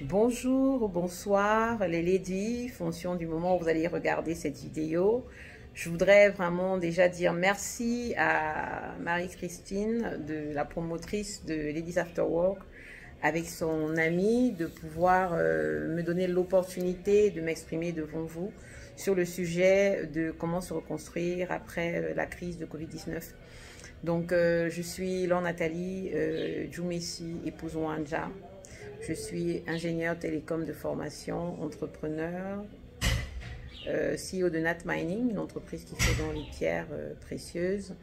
Bonjour ou bonsoir les ladies, fonction du moment où vous allez regarder cette vidéo. Je voudrais vraiment déjà dire merci à Marie-Christine, la promotrice de Ladies After Work, avec son amie, de pouvoir me donner l'opportunité de m'exprimer devant vous sur le sujet de comment se reconstruire après la crise de Covid-19. Donc, je suis Laure Nathalie Djoumessi, épouse Wanja. Je suis ingénieure télécom de formation, entrepreneur, CEO de Nat Mining, une entreprise qui fait dans les pierres précieuses.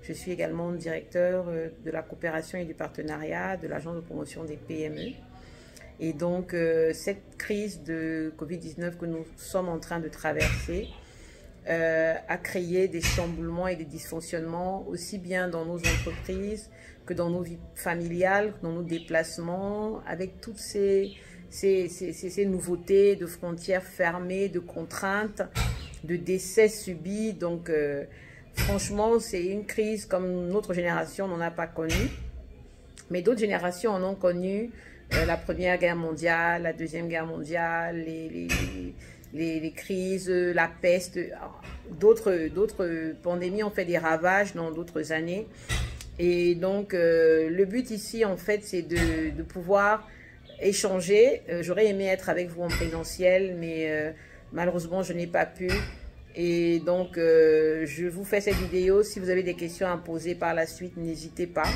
Je suis également directeur de la coopération et du partenariat de l'agence de promotion des PME. Et donc, cette crise de Covid-19 que nous sommes en train de traverser a créé des chamboulements et des dysfonctionnements aussi bien dans nos entreprises que dans nos vies familiales, dans nos déplacements, avec toutes ces nouveautés de frontières fermées, de contraintes, de décès subis. Donc, franchement, c'est une crise comme notre génération n'en a pas connue. Mais d'autres générations en ont connu la Première Guerre mondiale, la Deuxième Guerre mondiale, les crises, la peste. D'autres pandémies ont fait des ravages dans d'autres années. Et donc, le but ici, en fait, c'est de pouvoir échanger. J'aurais aimé être avec vous en présentiel, mais malheureusement, je n'ai pas pu. Et donc, je vous fais cette vidéo. Si vous avez des questions à poser par la suite, n'hésitez pas.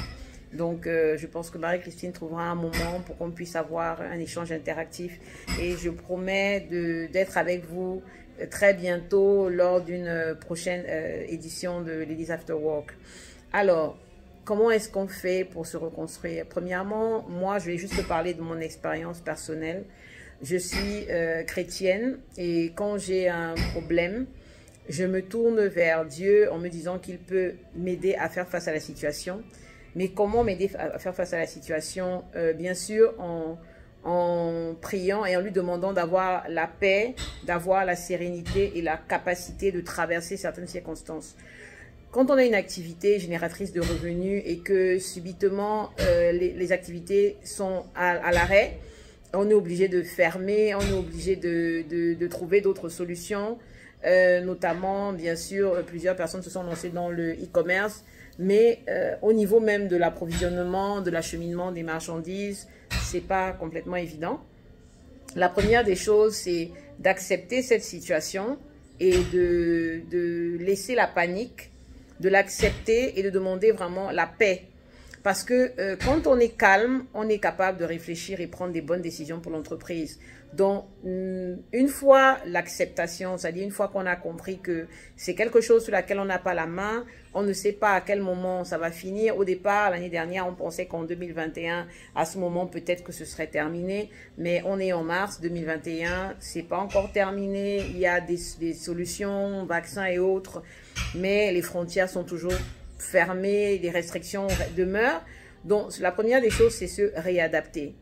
Donc, je pense que Marie-Christine trouvera un moment pour qu'on puisse avoir un échange interactif. Et je promets d'être avec vous très bientôt lors d'une prochaine édition de Ladies After Work. Alors, comment est-ce qu'on fait pour se reconstruire? Premièrement, moi, je vais juste parler de mon expérience personnelle. Je suis chrétienne et quand j'ai un problème, je me tourne vers Dieu en me disant qu'il peut m'aider à faire face à la situation. Mais comment m'aider à faire face à la situation? Bien sûr, en priant et en lui demandant d'avoir la paix, d'avoir la sérénité et la capacité de traverser certaines circonstances. Quand on a une activité génératrice de revenus et que subitement les activités sont à l'arrêt, on est obligé de fermer, on est obligé de trouver d'autres solutions. Notamment, bien sûr, plusieurs personnes se sont lancées dans le e-commerce, mais au niveau même de l'approvisionnement, de l'acheminement des marchandises, c'est pas complètement évident. La première des choses, c'est d'accepter cette situation et de laisser la panique, de l'accepter et de demander vraiment la paix. Parce que quand on est calme, on est capable de réfléchir et prendre des bonnes décisions pour l'entreprise. Donc, une fois l'acceptation, c'est-à-dire une fois qu'on a compris que c'est quelque chose sur laquelle on n'a pas la main, on ne sait pas à quel moment ça va finir. Au départ, l'année dernière, on pensait qu'en 2021, à ce moment, peut-être que ce serait terminé. Mais on est en mars 2021, c'est pas encore terminé. Il y a des solutions, vaccins et autres, mais les frontières sont toujours fermées, les restrictions demeurent. Donc, la première des choses, c'est se réadapter.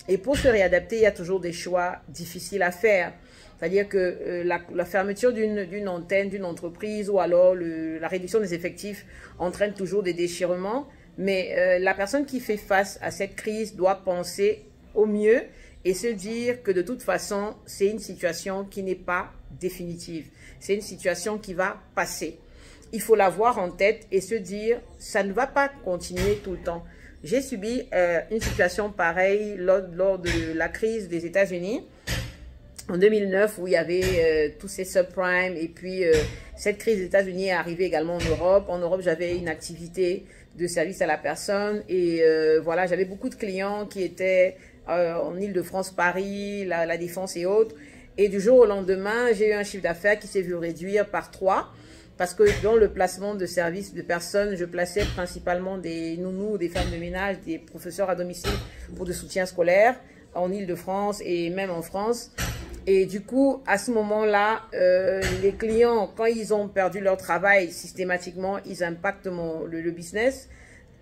Et pour se réadapter, il y a toujours des choix difficiles à faire. C'est-à-dire que la fermeture d'une antenne, d'une entreprise ou alors la réduction des effectifs entraîne toujours des déchirements. Mais la personne qui fait face à cette crise doit penser au mieux et se dire que de toute façon, c'est une situation qui n'est pas définitive. C'est une situation qui va passer. Il faut l'avoir en tête et se dire, ça ne va pas continuer tout le temps. J'ai subi une situation pareille lors de la crise des États-Unis en 2009 où il y avait tous ces subprimes et puis cette crise des États-Unis est arrivée également en Europe. En Europe, j'avais une activité de service à la personne et voilà, j'avais beaucoup de clients qui étaient en Île-de-France, Paris, la Défense et autres. Et du jour au lendemain, j'ai eu un chiffre d'affaires qui s'est vu réduire par 3. Parce que dans le placement de services de personnes, je plaçais principalement des nounous, des femmes de ménage, des professeurs à domicile pour de soutien scolaire en Île-de-France et même en France. Et du coup, à ce moment-là, les clients, quand ils ont perdu leur travail, systématiquement, ils impactent le business.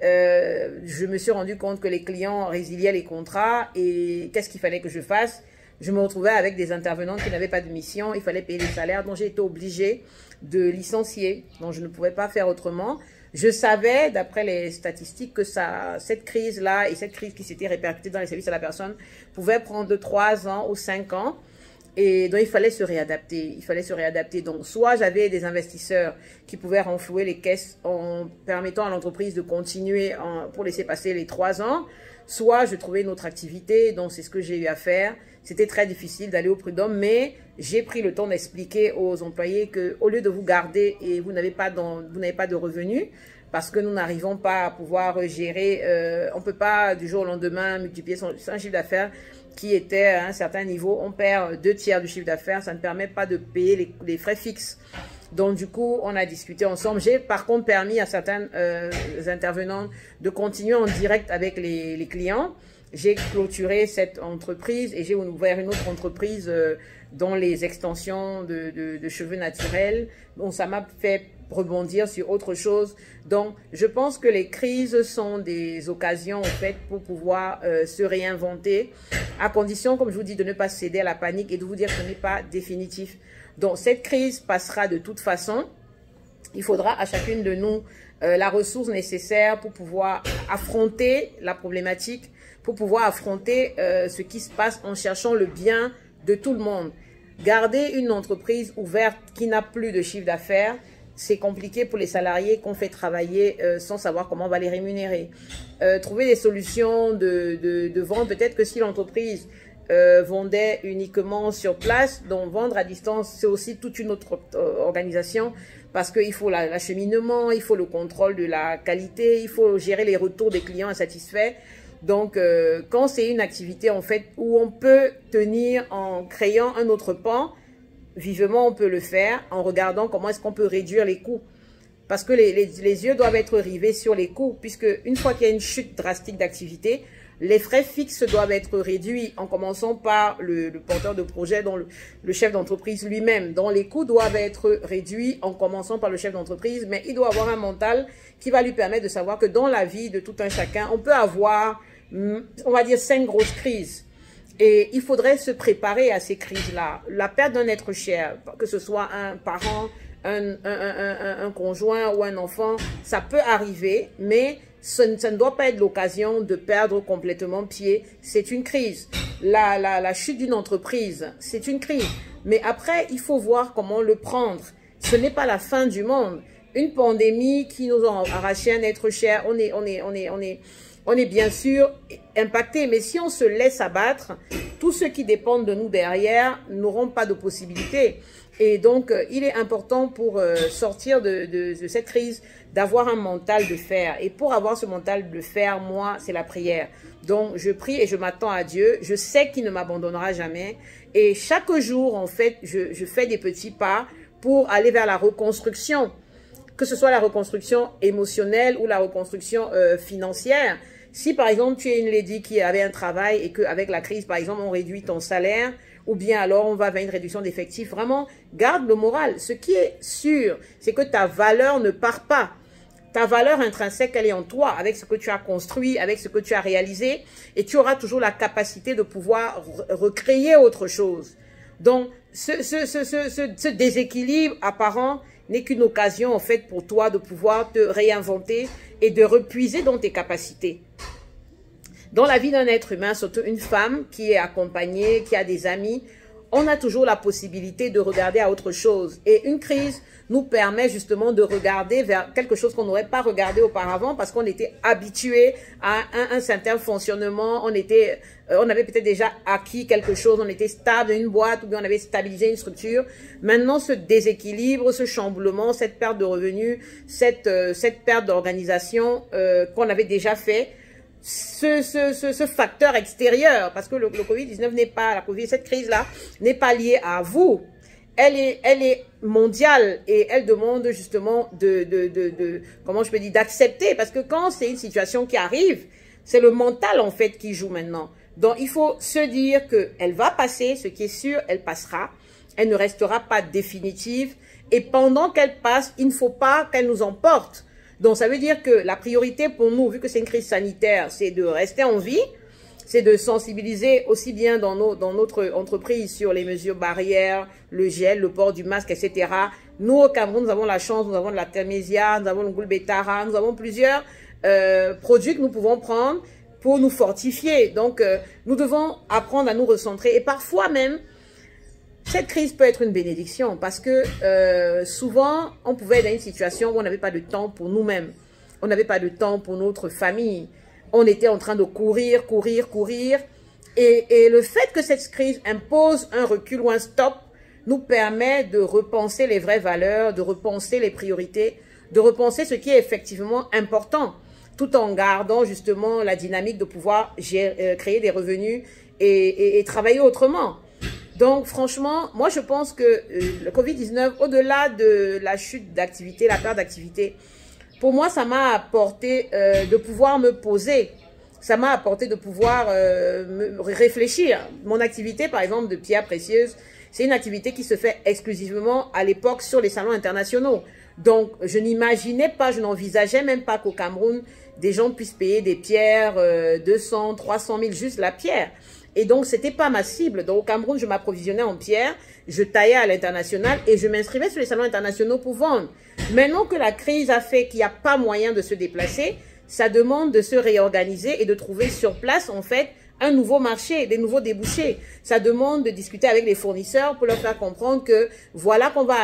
Je me suis rendu compte que les clients résiliaient les contrats et qu'est-ce qu'il fallait que je fasse? Je me retrouvais avec des intervenantes qui n'avaient pas de mission, il fallait payer les salaires, donc j'ai été obligée de licencier, donc je ne pouvais pas faire autrement. Je savais, d'après les statistiques, que cette crise-là et cette crise qui s'était répercutée dans les services à la personne pouvait prendre 3 ans ou 5 ans. Et donc, il fallait se réadapter. Il fallait se réadapter. Donc, soit j'avais des investisseurs qui pouvaient renflouer les caisses en permettant à l'entreprise de continuer pour laisser passer les 3 ans, soit je trouvais une autre activité. Donc, c'est ce que j'ai eu à faire. C'était très difficile d'aller au prud'homme, mais j'ai pris le temps d'expliquer aux employés que, au lieu de vous garder et vous n'avez pas de revenus, parce que nous n'arrivons pas à pouvoir gérer, on ne peut pas du jour au lendemain multiplier son chiffre d'affaires qui était à un certain niveau, on perd 2/3 du chiffre d'affaires, ça ne permet pas de payer les frais fixes. Donc du coup, on a discuté ensemble. J'ai par contre permis à certains intervenants de continuer en direct avec les clients. J'ai clôturé cette entreprise et j'ai ouvert une autre entreprise dans les extensions de cheveux naturels. Donc ça m'a fait rebondir sur autre chose. Donc, je pense que les crises sont des occasions, en fait, pour pouvoir se réinventer, à condition, comme je vous dis, de ne pas céder à la panique et de vous dire que ce n'est pas définitif. Donc, cette crise passera de toute façon. Il faudra à chacune de nous la ressource nécessaire pour pouvoir affronter la problématique, pour pouvoir affronter ce qui se passe en cherchant le bien de tout le monde. Garder une entreprise ouverte qui n'a plus de chiffre d'affaires, c'est compliqué pour les salariés qu'on fait travailler sans savoir comment on va les rémunérer. Trouver des solutions de vente, peut-être que si l'entreprise vendait uniquement sur place, donc vendre à distance, c'est aussi toute une autre organisation parce qu'il faut l'acheminement, il faut le contrôle de la qualité, il faut gérer les retours des clients insatisfaits. Donc, quand c'est une activité en fait où on peut tenir en créant un autre pan, vivement, on peut le faire en regardant comment est-ce qu'on peut réduire les coûts. Parce que les yeux doivent être rivés sur les coûts, puisque une fois qu'il y a une chute drastique d'activité, les frais fixes doivent être réduits en commençant par le porteur de projet, dont le chef d'entreprise lui-même. Donc, les coûts doivent être réduits en commençant par le chef d'entreprise, mais il doit avoir un mental qui va lui permettre de savoir que dans la vie de tout un chacun, on peut avoir, on va dire, 5 grosses crises. Et il faudrait se préparer à ces crises-là. La perte d'un être cher, que ce soit un parent, un conjoint ou un enfant, ça peut arriver, mais ça ne doit pas être l'occasion de perdre complètement pied. C'est une crise. La chute d'une entreprise, c'est une crise. Mais après, il faut voir comment le prendre. Ce n'est pas la fin du monde. Une pandémie qui nous a arraché un être cher, on est bien sûr impacté, mais si on se laisse abattre, tous ceux qui dépendent de nous derrière n'auront pas de possibilité. Et donc, il est important pour sortir de cette crise d'avoir un mental de fer. Et pour avoir ce mental de fer, moi, c'est la prière. Donc, je prie et je m'attends à Dieu. Je sais qu'il ne m'abandonnera jamais. Et chaque jour, en fait, je fais des petits pas pour aller vers la reconstruction. Que ce soit la reconstruction émotionnelle ou la reconstruction financière. Si par exemple tu es une lady qui avait un travail et qu'avec la crise par exemple on réduit ton salaire ou bien alors on va vers une réduction d'effectifs, vraiment garde le moral. Ce qui est sûr, c'est que ta valeur ne part pas. Ta valeur intrinsèque, elle est en toi, avec ce que tu as construit, avec ce que tu as réalisé, et tu auras toujours la capacité de pouvoir recréer autre chose. Donc ce déséquilibre apparent n'est qu'une occasion en fait pour toi de pouvoir te réinventer et de repuiser dans tes capacités. Dans la vie d'un être humain, surtout une femme qui est accompagnée, qui a des amis, on a toujours la possibilité de regarder à autre chose. Et une crise nous permet justement de regarder vers quelque chose qu'on n'aurait pas regardé auparavant parce qu'on était habitué à un certain fonctionnement, on avait peut-être déjà acquis quelque chose, on était stable dans une boîte ou bien on avait stabilisé une structure. Maintenant, ce déséquilibre, ce chamboulement, cette perte de revenus, cette perte d'organisation qu'on avait déjà fait, ce facteur extérieur, parce que le Covid-19 n'est pas, cette crise-là n'est pas liée à vous. Elle est mondiale et elle demande justement comment je peux dire, d'accepter, parce que quand c'est une situation qui arrive, c'est le mental en fait qui joue maintenant. Donc il faut se dire que elle va passer, ce qui est sûr, elle passera, elle ne restera pas définitive et pendant qu'elle passe, il ne faut pas qu'elle nous emporte. Donc, ça veut dire que la priorité pour nous, vu que c'est une crise sanitaire, c'est de rester en vie. c'est de sensibiliser aussi bien dans notre entreprise sur les mesures barrières, le gel, le port du masque, etc. Nous, au Cameroun, nous avons la chance, nous avons de la Artemisia, nous avons le Goulbetara, nous avons plusieurs produits que nous pouvons prendre pour nous fortifier. Donc, nous devons apprendre à nous recentrer. Et parfois même, cette crise peut être une bénédiction parce que souvent, on pouvait être dans une situation où on n'avait pas de temps pour nous-mêmes. On n'avait pas de temps pour notre famille. On était en train de courir, courir, courir. Et le fait que cette crise impose un recul ou un stop nous permet de repenser les vraies valeurs, de repenser les priorités, de repenser ce qui est effectivement important, tout en gardant justement la dynamique de pouvoir créer des revenus et travailler autrement. Donc franchement, moi je pense que le Covid-19, au-delà de la chute d'activité, la perte d'activité, pour moi ça m'a apporté de pouvoir me poser, ça m'a apporté de pouvoir me réfléchir. Mon activité par exemple de pierres précieuses, c'est une activité qui se fait exclusivement à l'époque sur les salons internationaux. Donc je n'imaginais pas, je n'envisageais même pas qu'au Cameroun, des gens puissent payer des pierres 200, 300 000 juste la pierre. Et donc, c'était pas ma cible. Donc, au Cameroun, je m'approvisionnais en pierre, je taillais à l'international et je m'inscrivais sur les salons internationaux pour vendre. Maintenant que la crise a fait qu'il n'y a pas moyen de se déplacer, ça demande de se réorganiser et de trouver sur place, en fait, un nouveau marché, des nouveaux débouchés. Ça demande de discuter avec les fournisseurs pour leur faire comprendre que voilà qu'on va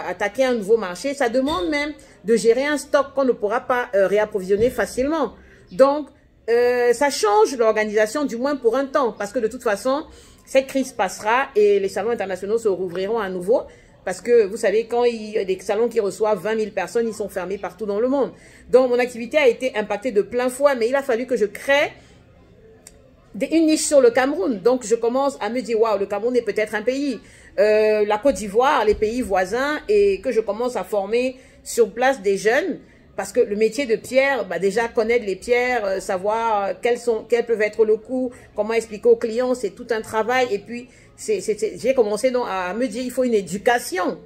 attaquer un nouveau marché. Ça demande même de gérer un stock qu'on ne pourra pas réapprovisionner facilement. Donc, ça change l'organisation, du moins pour un temps, parce que de toute façon, cette crise passera et les salons internationaux se rouvriront à nouveau. Parce que, vous savez, quand il y a des salons qui reçoivent 20 000 personnes, ils sont fermés partout dans le monde. Donc, mon activité a été impactée de plein fouet, mais il a fallu que je crée une niche sur le Cameroun. Donc, je commence à me dire, waouh, le Cameroun est peut-être un pays. La Côte d'Ivoire, les pays voisins, et que je commence à former sur place des jeunes. Parce que le métier de pierre, bah déjà connaître les pierres, savoir quels peuvent être le coût, comment expliquer aux clients, c'est tout un travail. Et puis, j'ai commencé donc à me dire, il faut une éducation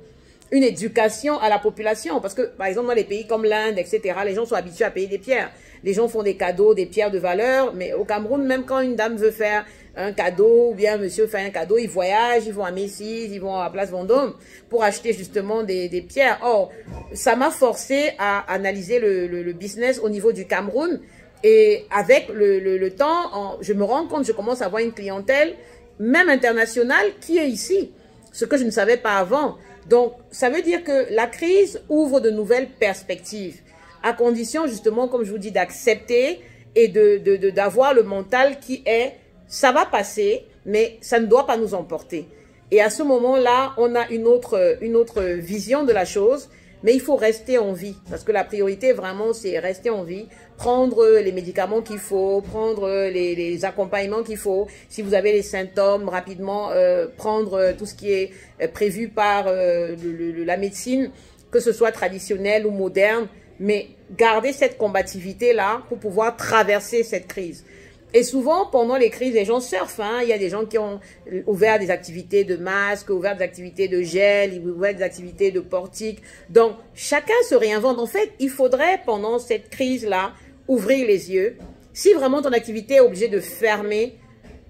à la population. Parce que, par exemple, dans les pays comme l'Inde, etc., les gens sont habitués à payer des pierres. Les gens font des cadeaux, des pierres de valeur. Mais au Cameroun, même quand une dame veut faire un cadeau, ou bien monsieur fait un cadeau, ils voyagent, ils vont à Messis, ils vont à Place Vendôme pour acheter justement des pierres. Or, ça m'a forcé à analyser le business au niveau du Cameroun. Et avec le temps, je me rends compte, je commence à avoir une clientèle, même internationale, qui est ici. Ce que je ne savais pas avant. Donc, ça veut dire que la crise ouvre de nouvelles perspectives, à condition justement, comme je vous dis, d'accepter et d'avoir le mental qui est, ça va passer, mais ça ne doit pas nous emporter. Et à ce moment-là, on a une autre vision de la chose, mais il faut rester en vie, parce que la priorité vraiment, c'est rester en vie, prendre les médicaments qu'il faut, prendre les accompagnements qu'il faut. Si vous avez les symptômes, rapidement prendre tout ce qui est prévu par la médecine, que ce soit traditionnelle ou moderne, mais garder cette combativité-là pour pouvoir traverser cette crise. Et souvent, pendant les crises, les gens surfent. Hein. Il y a des gens qui ont ouvert des activités de masques, ouvert des activités de gel, ouvert des activités de portique. Donc, chacun se réinvente. En fait, il faudrait, pendant cette crise-là, ouvrir les yeux. Si vraiment ton activité est obligée de fermer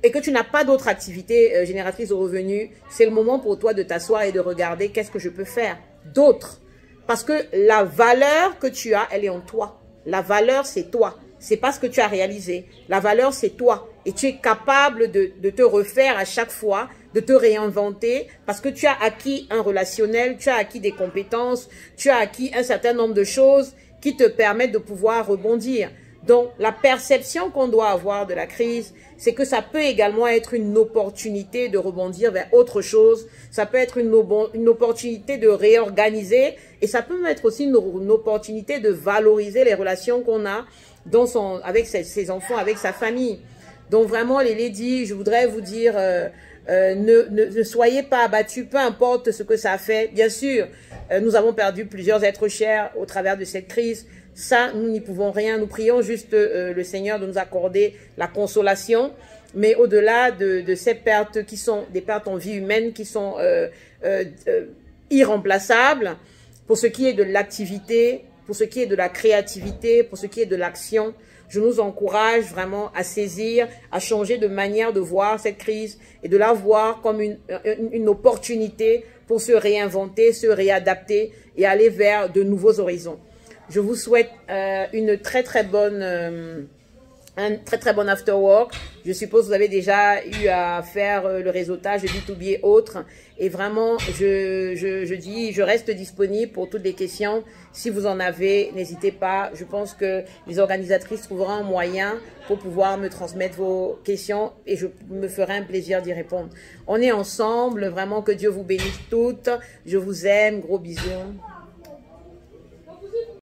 et que tu n'as pas d'autre activité génératrice de revenus, c'est le moment pour toi de t'asseoir et de regarder qu'est-ce que je peux faire d'autre. Parce que la valeur que tu as, elle est en toi. La valeur, c'est toi. C'est pas ce que tu as réalisé. La valeur, c'est toi. Et tu es capable de te refaire à chaque fois, de te réinventer, parce que tu as acquis un relationnel, tu as acquis des compétences, tu as acquis un certain nombre de choses qui te permettent de pouvoir rebondir. Donc, la perception qu'on doit avoir de la crise, c'est que ça peut également être une opportunité de rebondir vers autre chose. Ça peut être une opportunité de réorganiser et ça peut être aussi une opportunité de valoriser les relations qu'on a avec ses enfants, avec sa famille. Donc vraiment, les ladies, je voudrais vous dire, ne soyez pas abattus, peu importe ce que ça a fait. Bien sûr, nous avons perdu plusieurs êtres chers au travers de cette crise. Ça, nous n'y pouvons rien. Nous prions juste le Seigneur de nous accorder la consolation. Mais au-delà de ces pertes qui sont des pertes en vie humaine, qui sont irremplaçables, pour ce qui est de l'activité, pour ce qui est de la créativité, pour ce qui est de l'action, je nous encourage vraiment à saisir, à changer de manière de voir cette crise et de la voir comme une opportunité pour se réinventer, se réadapter et aller vers de nouveaux horizons. Je vous souhaite une très très bonne... un très très bon after work. Je suppose que vous avez déjà eu à faire le réseautage de B2B et autres. Et vraiment, je reste disponible pour toutes les questions. Si vous en avez, n'hésitez pas. Je pense que les organisatrices trouveront un moyen pour pouvoir me transmettre vos questions et je me ferai un plaisir d'y répondre. On est ensemble. Vraiment que Dieu vous bénisse toutes. Je vous aime. Gros bisous.